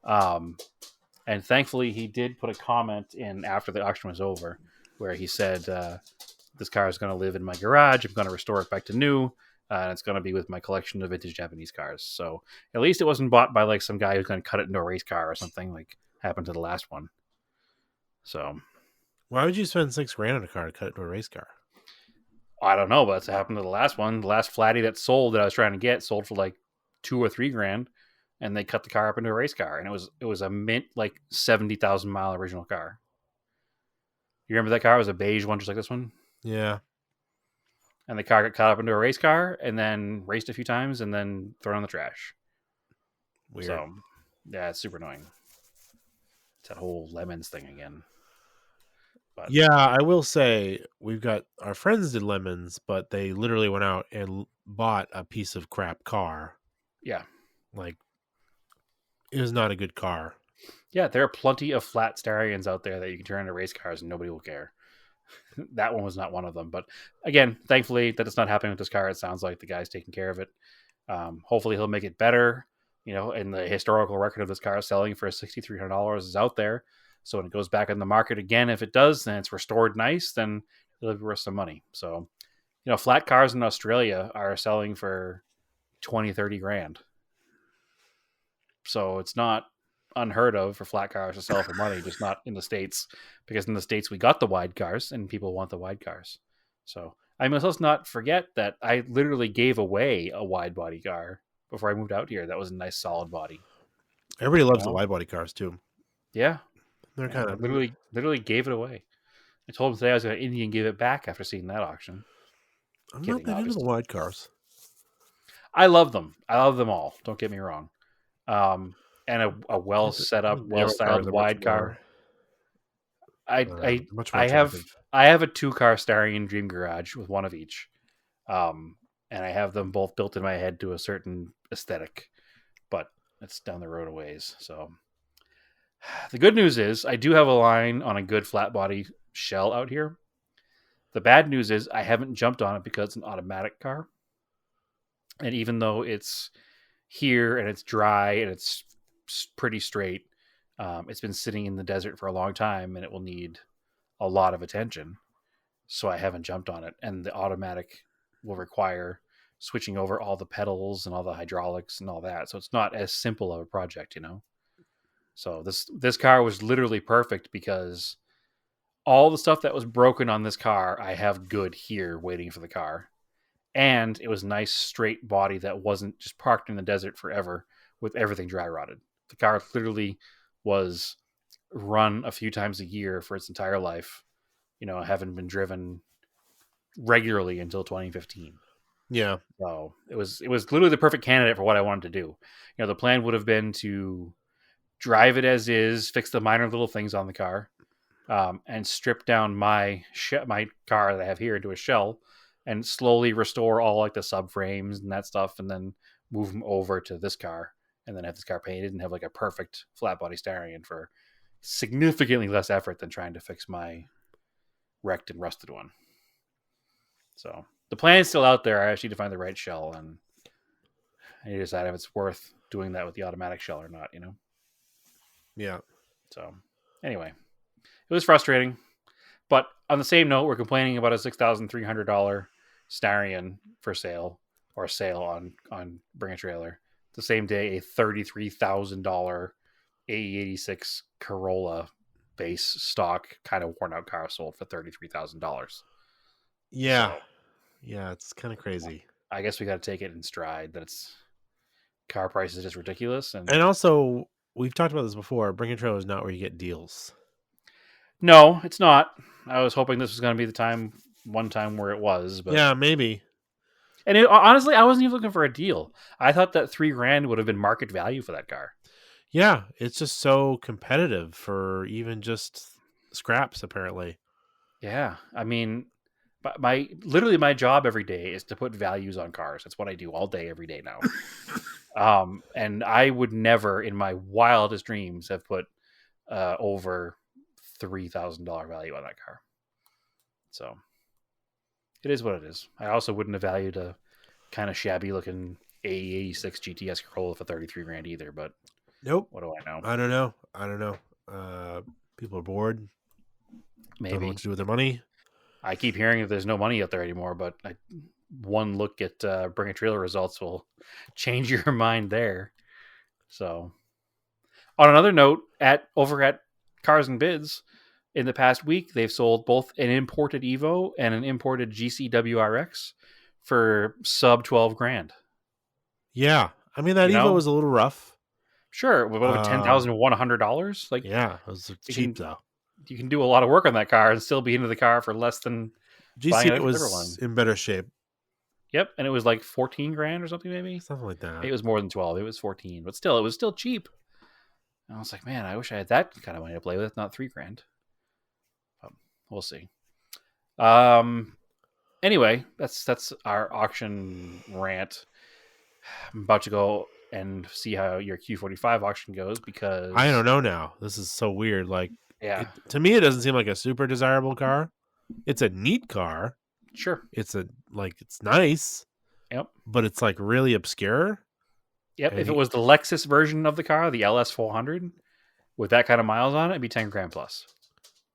And thankfully, he did put a comment in after the auction was over, where he said, "This car is going to live in my garage. I'm going to restore it back to new, and it's going to be with my collection of vintage Japanese cars." So at least it wasn't bought by some guy who's going to cut it into a race car or something like happened to the last one. So why would you spend $6,000 on a car to cut it into a race car? I don't know, but that's what happened to the last one. The last flatty that sold that I was trying to get sold for $2,000 or $3,000, and they cut the car up into a race car, and it was a mint 70,000 mile original car. You remember that car? It was a beige one, just like this one. Yeah. And the car got cut up into a race car, and then raced a few times, and then thrown in the trash. Weird. So yeah, it's super annoying. It's that whole lemons thing again. But yeah, I will say we've got our friends did lemons, but they literally went out and bought a piece of crap car. Yeah. It was not a good car. Yeah, there are plenty of flat Starions out there that you can turn into race cars and nobody will care. That one was not one of them. But again, thankfully, that is not happening with this car. It sounds like the guy's taking care of it. Hopefully, he'll make it better. And the historical record of this car selling for $6,300 is out there. So when it goes back in the market again, if it does, then it's restored nice, then it'll be worth some money. So, flat cars in Australia are selling for 20, 30 grand. So it's not unheard of for flat cars to sell for money, just not in the States, because in the States we got the wide cars and people want the wide cars. So let's not forget that I literally gave away a wide body car before I moved out here. That was a nice solid body. Everybody loves the wide body cars too. Yeah. They're kind of literally gave it away. I told him today I was going to Indian give it back after seeing that auction. I'm not that into the wide cars. I love them. I love them all. Don't get me wrong. And a well set up, well styled wide car. I have a 2-car Starion Dream Garage with one of each, and I have them both built in my head to a certain aesthetic, but it's down the road a ways. So the good news is I do have a line on a good flat body shell out here. The bad news is I haven't jumped on it because it's an automatic car, and even though it's here and it's dry and it's pretty straight, it's been sitting in the desert for a long time and it will need a lot of attention. So I haven't jumped on it, and the automatic will require switching over all the pedals and all the hydraulics and all that. So it's not as simple of a project, So this car was literally perfect because all the stuff that was broken on this car, I have good here waiting for the car. And it was a nice straight body that wasn't just parked in the desert forever with everything dry rotted. The car literally was run a few times a year for its entire life, having been driven regularly until 2015. Yeah. So it was literally the perfect candidate for what I wanted to do. The plan would have been to drive it as is, fix the minor little things on the car, and strip down my car that I have here into a shell, and slowly restore all the subframes and that stuff, and then move them over to this car, and then have this car painted and have a perfect flat body Starion for significantly less effort than trying to fix my wrecked and rusted one. So the plan is still out there. I actually need to find the right shell, and I need to decide if it's worth doing that with the automatic shell or not, Yeah. So anyway, it was frustrating. But on the same note, we're complaining about a $6,300 Starion for sale, or sale on Bring a Trailer. The same day, a $33,000 AE86 Corolla base stock kind of worn out car sold for $33,000. Yeah. So, yeah, it's kind of crazy. I guess we got to take it in stride that it's car prices are just ridiculous. And also, we've talked about this before. Bring a Trailer is not where you get deals. No, it's not. I was hoping this was going to be the one time where it was. But yeah, maybe. And honestly, I wasn't even looking for a deal. I thought that $3,000 would have been market value for that car. Yeah, it's just so competitive for even just scraps, apparently. Yeah, I mean, literally my job every day is to put values on cars. That's what I do all day, every day now. And I would never, in my wildest dreams, have put over $3,000 value on that car. So it is what it is. I also wouldn't have valued a kind of shabby looking A86 GTS Corolla for 33 grand either. But nope. What do I know? I don't know. People are bored. Maybe. Don't know what to do with their money. I keep hearing that there's no money out there anymore, but one look at Bring a Trailer results will change your mind there. So, on another note, over at Cars and Bids, in the past week, they've sold both an imported Evo and an imported GCWRX for sub 12 grand. Yeah, I mean that Evo was a little rough. Sure, with over $10,100. Like, yeah, it was cheap though. You can do a lot of work on that car and still be into the car for less than GC was in better shape. Yep, and it was like 14 grand or something, maybe something like that. It was more than 12. It was 14, but still, it was still cheap. And I was like, man, I wish I had that kind of money to play with, not 3 grand. But we'll see. Anyway, that's our auction rant. I'm about to go and see how your Q45 auction goes because I don't know now. This is so weird. Like, yeah, to me, it doesn't seem like a super desirable car. It's a neat car. Sure. It's nice. Yep. But it's like really obscure. Yep. If it was the Lexus version of the car, the LS400, with that kind of miles on it, it'd be 10 grand plus.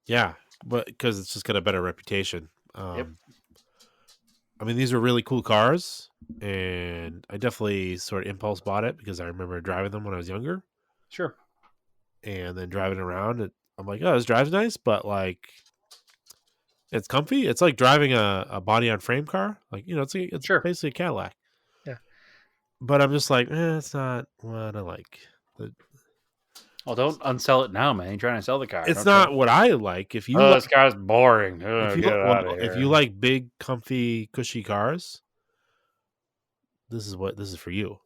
Yeah, but because it's just got a better reputation. Yep. I mean, these are really cool cars, and I definitely sort of impulse bought it because I remember driving them when I was younger. Sure. And then driving around, I'm like, oh, this drives nice, but like, it's comfy. It's like driving a body on frame car. Like, it's sure. basically a Cadillac. Yeah. But I'm just like, it's not what I like. Well, don't unsell it now, man. You're trying to sell the car. It's not what I like. If you this car's boring. If you like big, comfy, cushy cars, this is for you.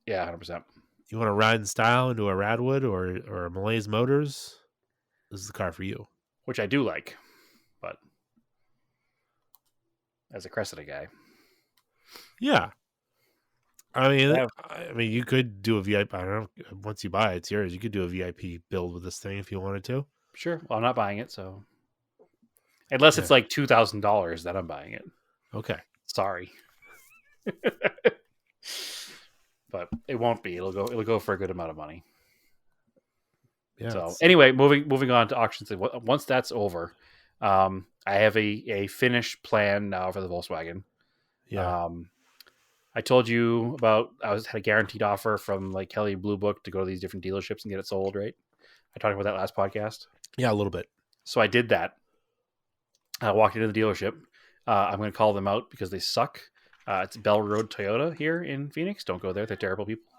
Yeah, 100%. You want to ride in style into a Radwood or a Malaise Motors, this is the car for you. Which I do like, but as a Cressida guy. Yeah. I mean, you could do a VIP. I don't know. Once you buy it, it's yours. You could do a VIP build with this thing if you wanted to. Sure. Well, I'm not buying it, so unless it's like $2,000, then I'm buying it. Okay. Sorry, but it won't be. It'll go for a good amount of money. Yeah. So anyway, moving on to auctions. Once that's over, I have a finished plan now for the Volkswagen. Yeah. I told you about had a guaranteed offer from like Kelly Blue Book to go to these different dealerships and get it sold, right? I talked about that last podcast. Yeah, a little bit. So I did that. I walked into the dealership. I'm going to call them out because they suck. It's Bell Road Toyota here in Phoenix. Don't go there. They're terrible people.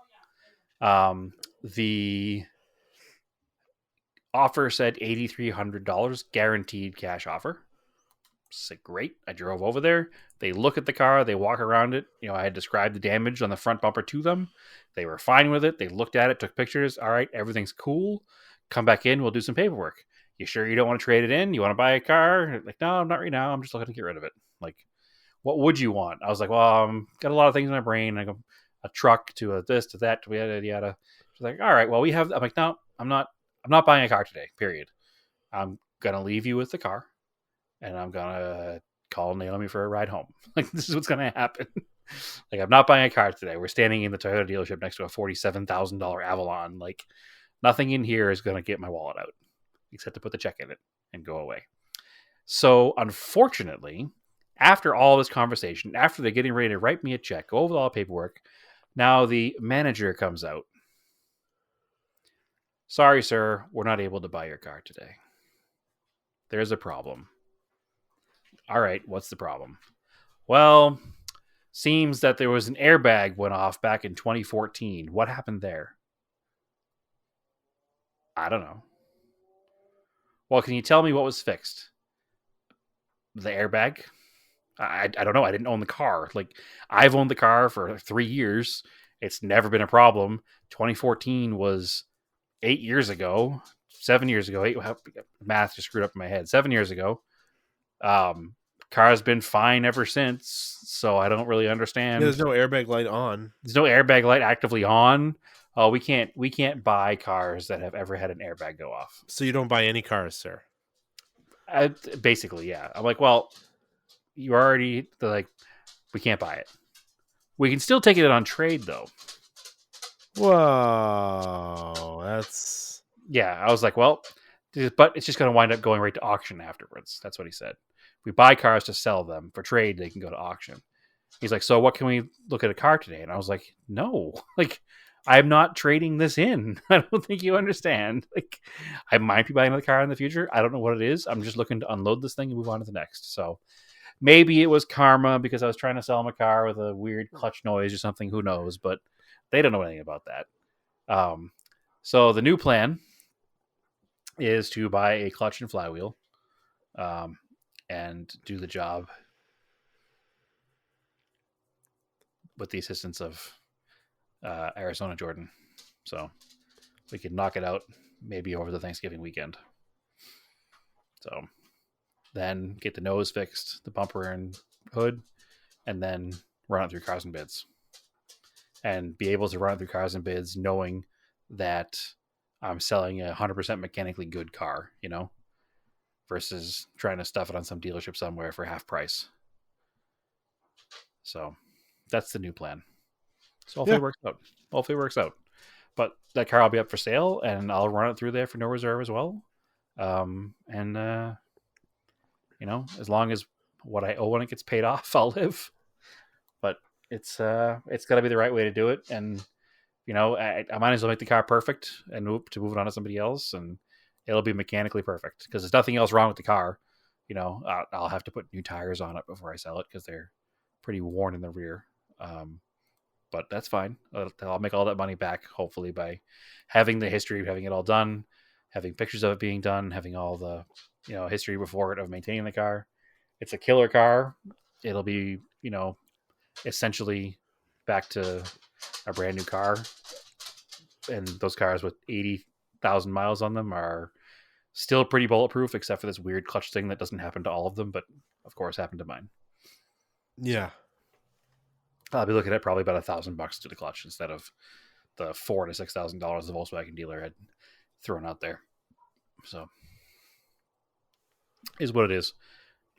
The offer said $8,300 guaranteed cash offer. Said, great. I drove over there. They look at the car. They walk around it. I had described the damage on the front bumper to them. They were fine with it. They looked at it, took pictures. All right, everything's cool. Come back in. We'll do some paperwork. You sure you don't want to trade it in? You want to buy a car? Like, no, not right now. I'm just looking to get rid of it. Like, what would you want? I was like, well, got a lot of things in my brain. I go, a truck to a this to that to yada yada. She's like, all right, well, we have. I'm like, no, I'm not buying a car today. Period. I'm gonna leave you with the car. And I'm going to call Naomi for a ride home. Like, this is what's going to happen. Like, I'm not buying a car today. We're standing in the Toyota dealership next to a $47,000 Avalon. Like, nothing in here is going to get my wallet out except to put the check in it and go away. So, unfortunately, after all this conversation, after they're getting ready to write me a check, go over all the paperwork, now the manager comes out. Sorry, sir, we're not able to buy your car today. There's a problem. All right, what's the problem? Well, seems that there was an airbag went off back in 2014. What happened there? I don't know. Well, can you tell me what was fixed? The airbag? I don't know. I didn't own the car. Like, I've owned the car for 3 years. It's never been a problem. 2014 was 8 years ago. 7 years ago. Math just screwed up in my head. 7 years ago. Car's been fine ever since, so I don't really understand. Yeah, there's no airbag light on. There's no airbag light actively on. Oh, we can't buy cars that have ever had an airbag go off. So you don't buy any cars, sir? Basically, yeah. I'm like, well, you already like, we can't buy it. We can still take it on trade though. Whoa, that's Yeah. I was like, well, but it's just going to wind up going right to auction afterwards. That's what he said. If we buy cars to sell them for trade, they can go to auction. He's like, so what can we look at a car today? And I was like, no, like, I'm not trading this in. I don't think you understand. Like, I might be buying another car in the future. I don't know what it is. I'm just looking to unload this thing and move on to the next. So maybe it was karma because I was trying to sell him a car with a weird clutch noise or something. Who knows? But they don't know anything about that. So the new plan is to buy a clutch and flywheel, and do the job with the assistance of Arizona Jordan. So we could knock it out maybe over the Thanksgiving weekend. So then get the nose fixed, the bumper and hood, and then run it through cars and bids. And be able to run it through cars and bids knowing that I'm selling a 100% mechanically good car, versus trying to stuff it on some dealership somewhere for half price. So that's the new plan. So hopefully it works out. But that car will be up for sale, and I'll run it through there for no reserve as well. As long as what I owe when it gets paid off, I'll live. But it's got to be the right way to do it, and I might as well make the car perfect and move it on to somebody else, and it'll be mechanically perfect because there's nothing else wrong with the car. I'll have to put new tires on it before I sell it because they're pretty worn in the rear. But that's fine. I'll make all that money back, hopefully, by having the history of having it all done, having pictures of it being done, having all the history before it of maintaining the car. It's a killer car. It'll be essentially back to a brand new car, and those cars with 80,000 miles on them are still pretty bulletproof, except for this weird clutch thing that doesn't happen to all of them, but of course happened to mine. Yeah. I'll be looking at probably about $1,000 to the clutch instead of the $4,000 to $6,000 the Volkswagen dealer had thrown out there. So, is what it is.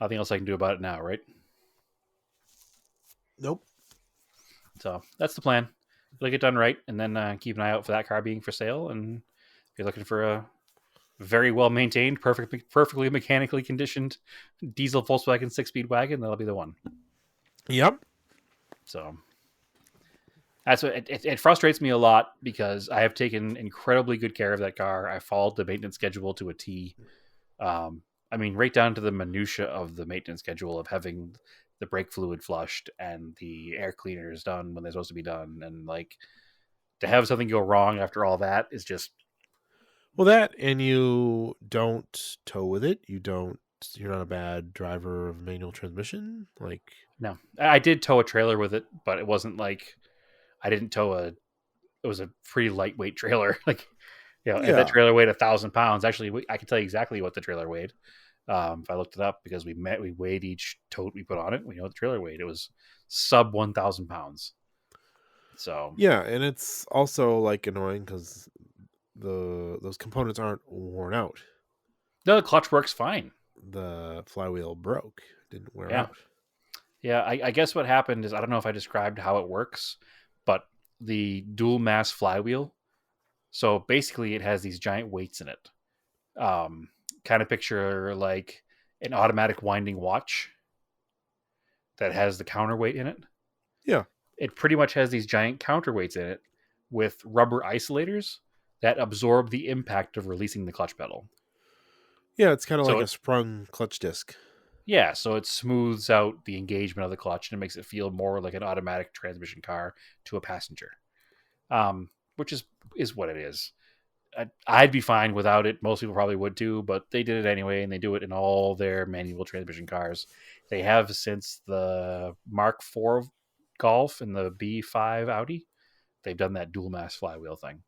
Nothing else I can do about it now, right? Nope. So that's the plan. It'll get done right, and then keep an eye out for that car being for sale. And if you're looking for a very well maintained, perfectly mechanically conditioned diesel Volkswagen 6-speed wagon, that'll be the one. Yep. So that's what it frustrates me a lot because I have taken incredibly good care of that car. I followed the maintenance schedule to a T. Right down to the minutia of the maintenance schedule of having the brake fluid flushed and the air cleaners done when they're supposed to be done. And to have something go wrong after all that is just. Well, that, and you don't tow with it. You're not a bad driver of manual transmission. No, I did tow a trailer with it, but it wasn't I didn't tow it was a pretty lightweight trailer. If that trailer weighed 1,000 pounds, actually, I can tell you exactly what the trailer weighed. If I looked it up, because we weighed each tote we put on it. We know what the trailer weighed. It was sub 1,000 pounds. So yeah, and it's also annoying because those components aren't worn out. No, the clutch works fine. The flywheel broke, didn't wear out. Yeah, I guess what happened is, I don't know if I described how it works, but the dual mass flywheel. So basically, it has these giant weights in it. Kind of picture like an automatic winding watch that has the counterweight in it. Yeah. It pretty much has these giant counterweights in it with rubber isolators that absorb the impact of releasing the clutch pedal. Yeah, it's kind of like a sprung clutch disc. Yeah, so it smooths out the engagement of the clutch and it makes it feel more like an automatic transmission car to a passenger, which is what it is. I'd be fine without it. Most people probably would too, but they did it anyway, and they do it in all their manual transmission cars. They have since the Mark IV Golf and the B5 Audi. They've done that dual mass flywheel thing.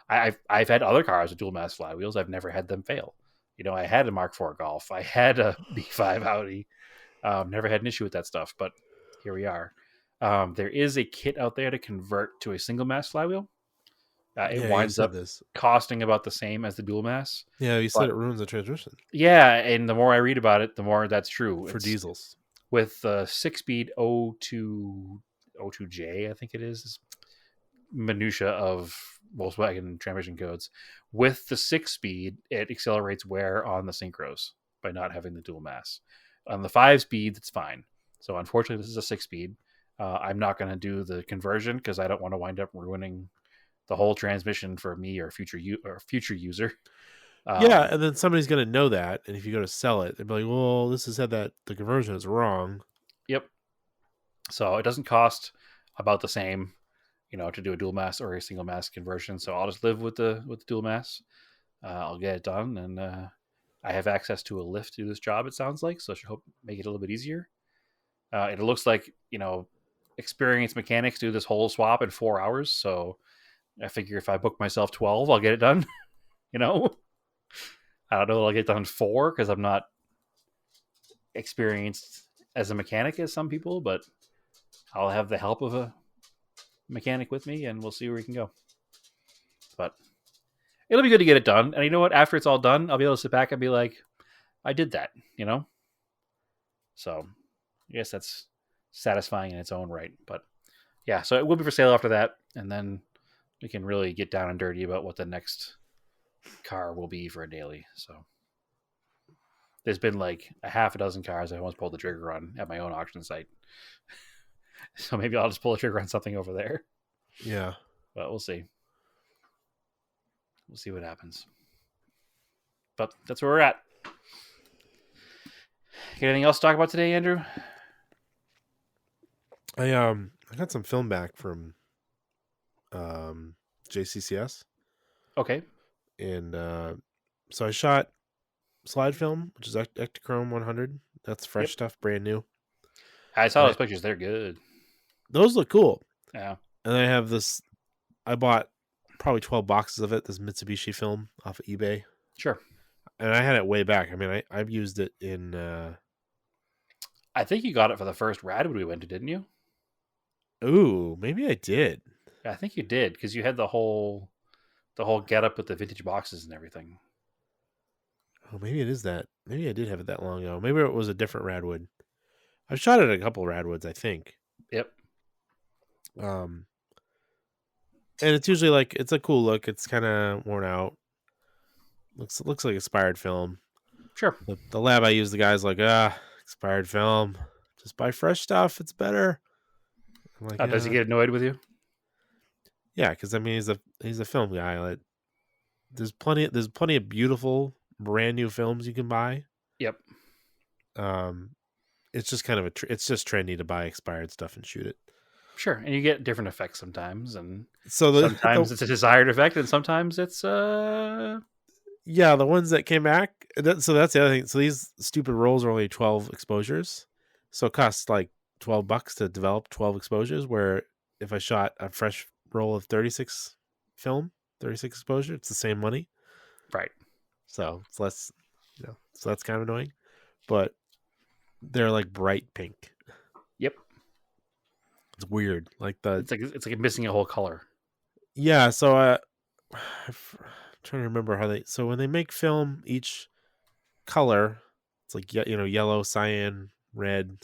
I've had other cars with dual mass flywheels. I've never had them fail. I had a Mark IV Golf. I had a B5 Audi. Never had an issue with that stuff, but here we are. There is a kit out there to convert to a single mass flywheel. It Yeah, you winds said up this. costing about the same as the dual mass. Yeah, you said it ruins the transmission. Yeah, and the more I read about it, the more that's true. For diesels. With the 6-speed 02J, I think it is, minutia of Volkswagen transmission codes. With the 6-speed, it accelerates wear on the synchros by not having the dual mass. On the 5-speed, it's fine. So unfortunately, this is a 6-speed. I'm not going to do the conversion because I don't want to wind up ruining the whole transmission for me or future user. Yeah, and then somebody's going to know that, and if you go to sell it, they'll be like, well, this has said that the conversion is wrong. Yep. So it doesn't cost about the same, to do a dual mass or a single mass conversion. So I'll just live with the dual mass. I'll get it done, and I have access to a lift to do this job, it sounds like, so I should hope make it a little bit easier. It looks like, experienced mechanics do this whole swap in 4 hours, so I figure if I book myself 12, I'll get it done. I don't know if I'll get done in 4 because I'm not experienced as a mechanic as some people, but I'll have the help of a mechanic with me, and we'll see where we can go. But it'll be good to get it done. And you know what? After it's all done, I'll be able to sit back and be like, I did that, So I guess that's satisfying in its own right. But yeah, so it will be for sale after that. And then we can really get down and dirty about what the next car will be for a daily. So there's been like a half a dozen cars I almost pulled the trigger on at my own auction site. So maybe I'll just pull the trigger on something over there. Yeah. But we'll see. We'll see what happens. But that's where we're at. Got anything else to talk about today, Andrew? I got some film back from JCCS. Okay. And so I shot slide film, which is Ektachrome 100. That's fresh stuff, brand new. I saw those pictures. They're good. Those look cool. Yeah. And I have this. I bought probably 12 boxes of it. This Mitsubishi film off of eBay. Sure. And I had it way back. I mean, I've used it in. I think you got it for the first Radwood we went to, didn't you? Ooh, maybe I did. I think you did because you had the whole get up with the vintage boxes and everything. Oh, maybe it is that. Maybe I did have it that long ago. Maybe it was a different Radwood. I've shot at a couple Radwoods, I think. Yep. And it's usually like it's a cool look. It's kind of worn out. Looks like expired film. Sure. The lab I use, the guy's like, expired film. Just buy fresh stuff. It's better. I'm like, Does he get annoyed with you? Yeah, because I mean he's a film guy. Like, there's plenty of beautiful brand new films you can buy. Yep. It's just kind of it's just trendy to buy expired stuff and shoot it. Sure, and you get different effects sometimes, and so sometimes it's a desired effect, and sometimes it's yeah, the ones that came back. So that's the other thing. So these stupid rolls are only 12 exposures, so it costs like $12 to develop 12 exposures. Where if I shot a fresh roll of 36 film, 36 exposure, it's the same money, right? So it's less, so that's kind of annoying, but they're like bright pink. Yep. It's weird. It's like missing a whole color. Yeah. So I'm trying to remember how so when they make film, each color, it's like, yellow, cyan, red.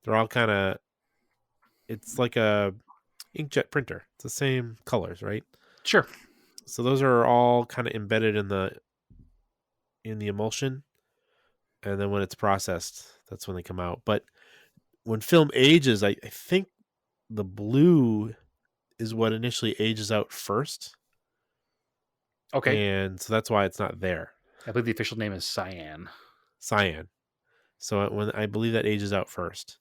They're all kind of, it's like a inkjet printer. It's the same colors, right? Sure. So those are all kind of embedded in the emulsion. And then when it's processed, that's when they come out. But when film ages, I think the blue is what initially ages out first. Okay. And so that's why it's not there. I believe the official name is cyan. Cyan. So when I believe that ages out first.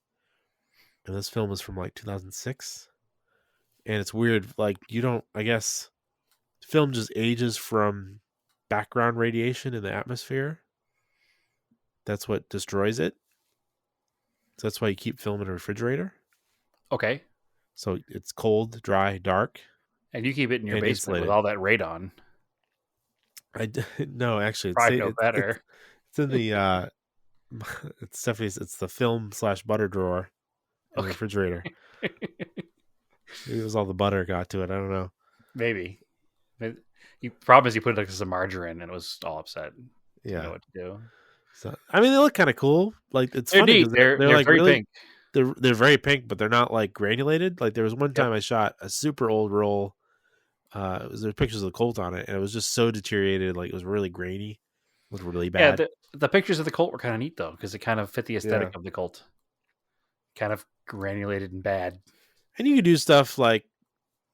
And this film is from like 2006. And it's weird. Like, I guess film just ages from background radiation in the atmosphere. That's what destroys it. So that's why you keep film in a refrigerator. Okay. So it's cold, dry, dark. And you keep it in your basement with all that radon. No, actually, Probably know better. it's in the it's definitely it's the film/butter drawer in the Okay. refrigerator. Maybe it was all the butter got to it. I don't know. Maybe. You problem is you put it like some margarine and it was all upset. Didn't know Yeah. what to do. So I mean, they look kind of cool. Like it's They're funny neat. because they're They're like very really pink. they're very pink, but they're not like granulated. Like there was one Yep. time I shot a super old roll. There's pictures of the Colt on it, and it was just so deteriorated. Like it was really grainy. It looked really Yeah, bad. the pictures of the Colt were kind of neat though, because it kind of fit the Yeah. aesthetic of the Colt. Kind of granulated and bad. And you can do stuff like,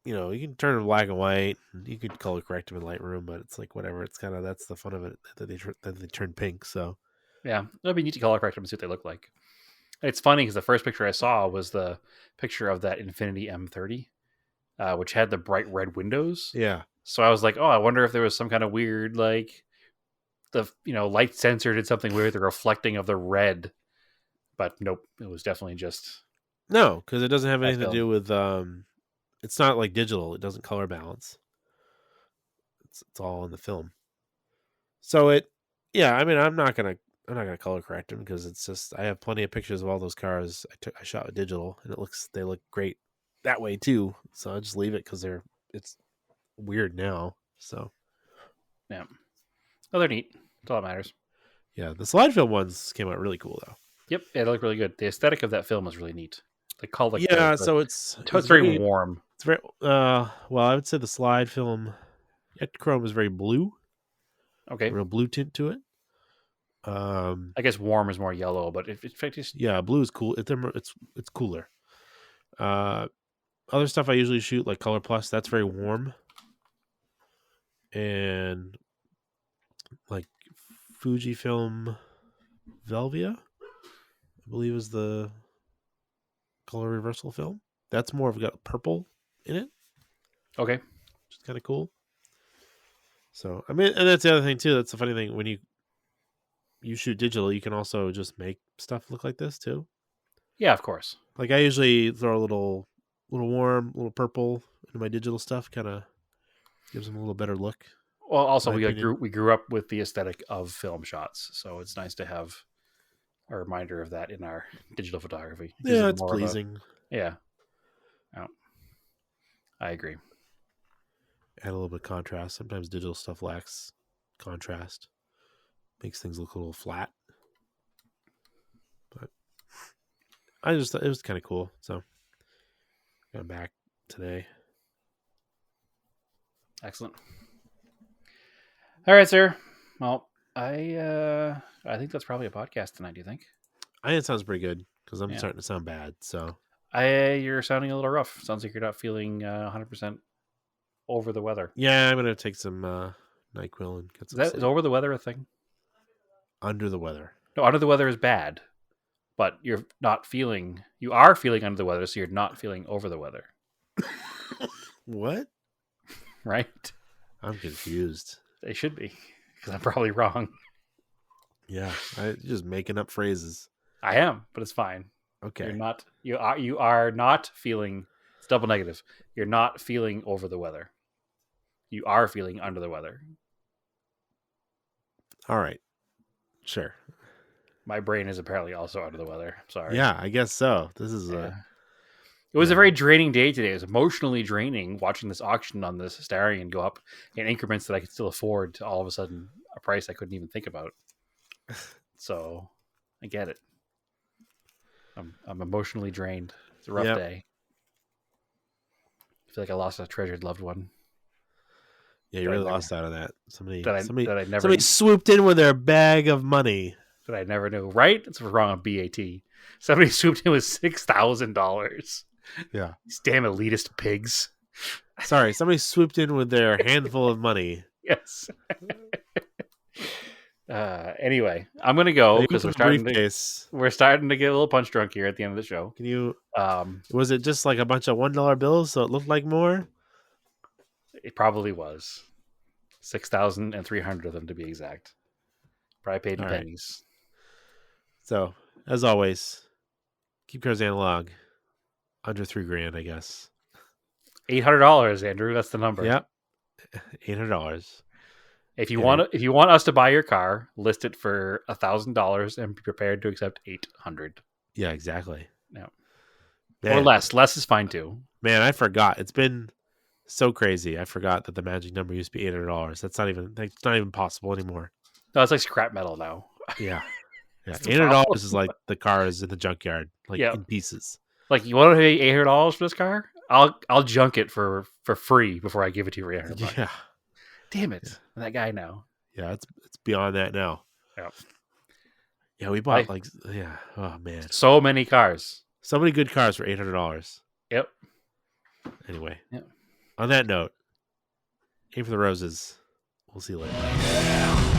you can turn them black and white. And you could color correct them in Lightroom, but it's like whatever. It's kind of that's the fun of it that they turn pink. So Yeah, it'll be neat to color correct them and see what they look like. It's funny because the first picture I saw was the picture of that Infinity M30, which had the bright red windows. yeah, So I was like, oh, I wonder if there was some kind of weird like the light sensor did something weird, the reflecting of the red. But nope, it was definitely just no, because it doesn't have that anything to film. do with. It's not like digital. It doesn't color balance. It's all in the film. So yeah. I mean, I'm not gonna color correct them because it's just I have plenty of pictures of all those cars I shot with digital, and they look great that way too. So I just leave it because it's weird now. So Yeah. Oh, they're neat. That's all that matters. yeah, the slide film ones came out really cool though. Yep, yeah, they look really good. The aesthetic of that film is really neat. The color, like Yeah, so it's very warm. it's very well, I would say the slide film Chrome is very blue, Okay, real blue tint to it. I guess warm is more yellow, but it's just Yeah, blue is cool. It's cooler. Other stuff I usually shoot like Color Plus, that's very warm, and like Fujifilm Velvia, I believe is the color reversal film. That's more of got purple in it, okay. which is kind of cool. So I mean, and that's the other thing too. That's the funny thing when you shoot digital, you can also just make stuff look like this too. Yeah, of course. Like I usually throw a little warm, little purple into my digital stuff, kind of gives them a little better look. Well, also My opinion. we grew up with the aesthetic of film shots, so it's nice to have a reminder of that in our digital photography. Yeah, it's pleasing. Yeah, oh, I agree. Add a little bit of contrast. Sometimes digital stuff lacks contrast, makes things look a little flat. But I just thought it was kind of cool. So got back today. Excellent. All right, sir. Well, I think that's probably a podcast tonight. Do you think? I think it sounds pretty good because I'm starting to sound bad. So you're sounding a little rough. Sounds like you're not feeling 100% over the weather. yeah, I'm gonna take some NyQuil and get some sleep. Is over the weather a thing? Under the weather. No, under the weather is bad, but you are feeling under the weather, so you're not feeling over the weather. What? Right? I'm confused. They should be, because I'm probably wrong. Yeah, I just making up phrases. I am, but it's fine. Okay. You're not. You are not feeling. It's double negative. You're not feeling over the weather. You are feeling under the weather. All right. Sure. My brain is apparently also under the weather. Sorry. Yeah, I guess so. This is It was a very draining day today. It was emotionally draining watching this auction on this Starion go up in increments that I could still afford to all of a sudden a price I couldn't even think about. So I get it. I'm emotionally drained. It's a rough day. I feel like I lost a treasured loved one. Yeah, you really lost out on that. Somebody swooped in with their bag of money that I never knew. Right? That's what's wrong on BAT. Somebody swooped in with $6,000. Yeah, these damn elitist pigs. Sorry, somebody swooped in with their handful of money. Yes. Anyway, I'm gonna go because we're starting to get a little punch drunk here at the end of the show. Can you? Was it just like a bunch of $1 bills, so it looked like more? It probably was 6,300 of them to be exact. Probably paid in pennies. So, as always, keep cars analog. Under $3,000, I guess. $800, Andrew. That's the number. Yep, $800. If you want us to buy your car, list it for $1,000 and be prepared to accept $800. Yeah, exactly. Yeah, or less. Less is fine too. Man, I forgot. It's been so crazy. I forgot that the magic number used to be $800. That's not even possible anymore. No, it's like scrap metal now. Yeah, $800 is like the car is in the junkyard, like in pieces. Like, you want to pay $800 for this car? I'll junk it for free before I give it to you for $800. Yeah. Damn it. Yeah. That guy now. Yeah, it's beyond that now. Yeah. Yeah, we bought oh man. So many cars. So many good cars for $800. Yep. Anyway. Yep. On that note, aim for the roses. We'll see you later.